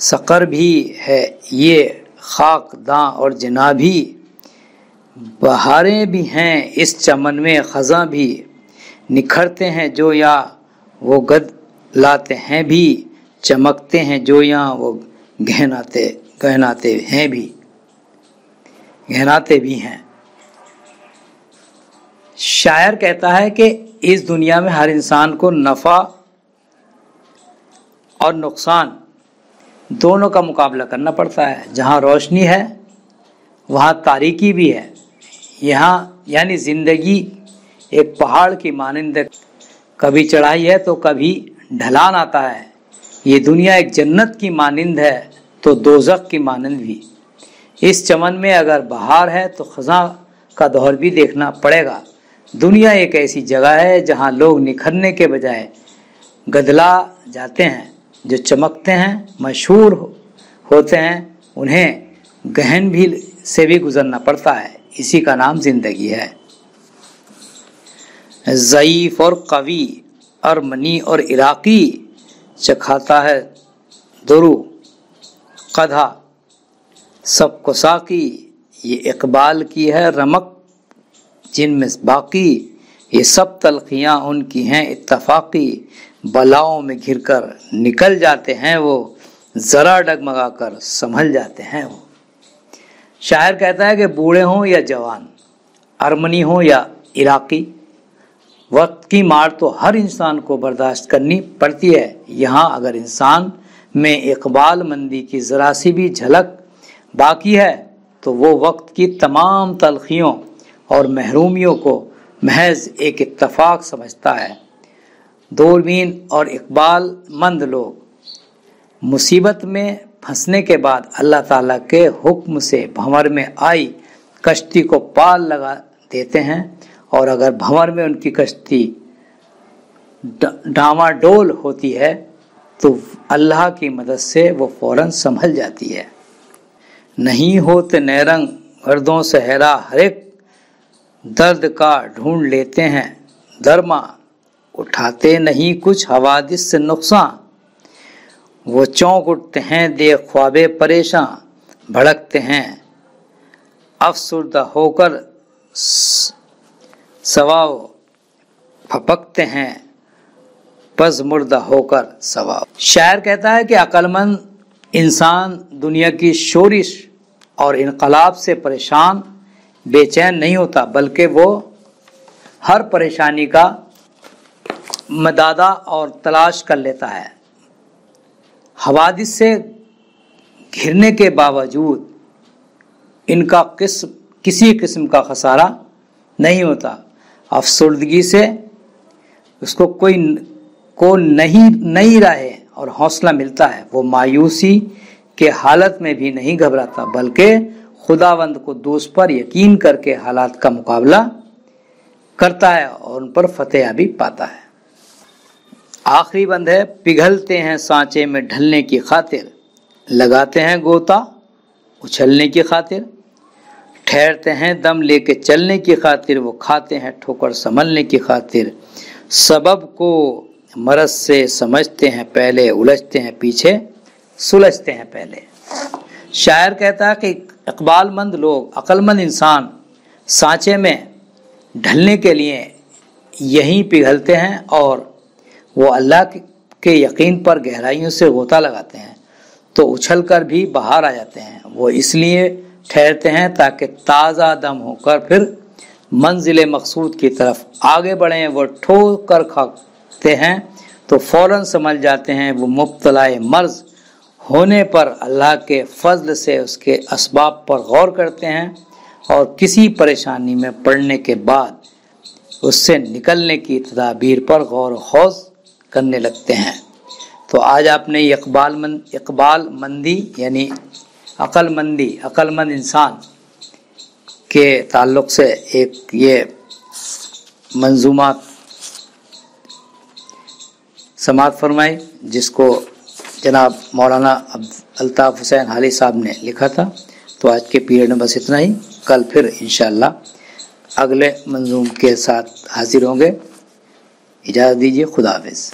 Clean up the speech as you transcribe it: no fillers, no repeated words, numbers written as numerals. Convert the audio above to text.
سقر بھی ہے یہ خاک داں اور جنا بھی، بہاریں بھی ہیں اس چمن میں خزاں بھی، نکھرتے ہیں جو یا وہ گد لاتے ہیں بھی، چمکتے ہیں جو یا وہ گہناتے بھی ہیں۔ شاعر کہتا ہے کہ اس دنیا میں ہر انسان کو نفع اور نقصان دونوں کا مقابلہ کرنا پڑتا ہے۔ جہاں روشنی ہے وہاں تاریکی بھی ہے۔ یہاں یعنی زندگی ایک پہاڑ کی مانند، کبھی چڑھائی ہے تو کبھی ڈھلان آتا ہے۔ یہ دنیا ایک جنت کی مانند ہے تو دوزخ کی مانند بھی۔ اس چمن میں اگر بہار ہے تو خزاں کا دور بھی دیکھنا پڑے گا۔ دنیا ایک ایسی جگہ ہے جہاں لوگ نکھرنے کے بجائے گدلا جاتے ہیں۔ جو چمکتے ہیں، مشہور ہوتے ہیں، انہیں گہن بھی سے بھی گزرنا پڑتا ہے۔ اسی کا نام زندگی ہے۔ ضعیف اور قوی، ارمنی اور عراقی، چکھاتا ہے درو قدھا سب کو ساقی، یہ اقبال کی ہے رمق جن میں باقی، یہ سب تلخیاں ان کی ہیں اتفاقی، بلاؤں میں گھر کر نکل جاتے ہیں وہ، ذرا ڈگمگا کر سنبھل جاتے ہیں وہ۔ شاعر کہتا ہے کہ بوڑھے ہوں یا جوان، ارمنی ہوں یا عراقی، وقت کی مار تو ہر انسان کو برداشت کرنی پڑتی ہے۔ یہاں اگر انسان میں اقبال مندی کی ذرا سی بھی جھلک باقی ہے تو وہ وقت کی تمام تلخیوں اور محرومیوں کو محض ایک اتفاق سمجھتا ہے۔ دوربین اور اقبال مند لوگ مصیبت میں پھنسنے کے بعد اللہ تعالیٰ کے حکم سے بھنور میں آئی کشتی کو پال لگا دیتے ہیں، اور اگر بھنور میں ان کی کشتی ڈاواں ڈول ہوتی ہے تو اللہ کی مدد سے وہ فوراً سنبھل جاتی ہے۔ نہیں ہوتے نیرنگ مردوں سے ہیرا، ہر ایک درد کا ڈھونڈ لیتے ہیں درما، اٹھاتے نہیں کچھ حوادث سے نقصان، وہ چونک اٹھتے ہیں دیکھ خواب پریشاں، بھڑکتے ہیں افسردہ ہو کر سواو، پھپکتے ہیں پس مردہ ہو کر سواو۔ شاعر کہتا ہے کہ عقل مند انسان دنیا کی شورش اور انقلاب سے پریشان بے چین نہیں ہوتا، بلکہ وہ ہر پریشانی کا مدادہ اور تلاش کر لیتا ہے۔ حوادث سے گھرنے کے باوجود ان کا کسی قسم کا خسارہ نہیں ہوتا۔ افسردگی سے اس کو نئی راہیں اور حوصلہ ملتا ہے۔ وہ مایوسی کے حالت میں بھی نہیں گھبراتا، بلکہ خداوند قدوس پر یقین کر کے حالات کا مقابلہ کرتا ہے اور ان پر فتح یابی پاتا ہے۔ آخری بند ہے، پگھلتے ہیں سانچے میں ڈھلنے کی خاطر، لگاتے ہیں گوتا اچھلنے کی خاطر، ٹھہرتے ہیں دم لے کے چلنے کی خاطر، وہ کھاتے ہیں ٹھوکر سنبھلنے کی خاطر، سبب کو مرض سے سمجھتے ہیں پہلے، الجھتے ہیں پیچھے سلجھتے ہیں پہلے۔ شاعر کہتا ہے کہ اقبال مند لوگ، عقل مند انسان سانچے میں ڈھلنے کے لیے یہیں پگھلتے ہیں اور وہ اللہ کے یقین پر گہرائیوں سے غوطہ لگاتے ہیں تو اچھل کر بھی باہر آ جاتے ہیں۔ وہ اس لیے ٹھہرتے ہیں تاکہ تازہ دم ہو کر پھر منزل مقصود کی طرف آگے بڑھیں۔ وہ ٹھوکر کھاتے ہیں تو فوراً سمجھ جاتے ہیں، وہ مبتلا مرض ہونے پر اللہ کے فضل سے اس کے اسباب پر غور کرتے ہیں اور کسی پریشانی میں پڑنے کے بعد اس سے نکلنے کی تدابیر پر غور و خوض کرنے لگتے ہیں۔ تو آج آپ نے اقبال مندی یعنی عقل مند انسان کے تعلق سے ایک یہ منظومات سماعت فرمائی، جس کو جناب مولانا الطاف حسین حالی صاحب نے لکھا تھا۔ تو آج کے پیریڈ میں بس اتنا ہی، کل پھر انشاءاللہ اگلے منظوم کے ساتھ حاضر ہوں گے۔ اجازت دیجیے، خدا حافظ۔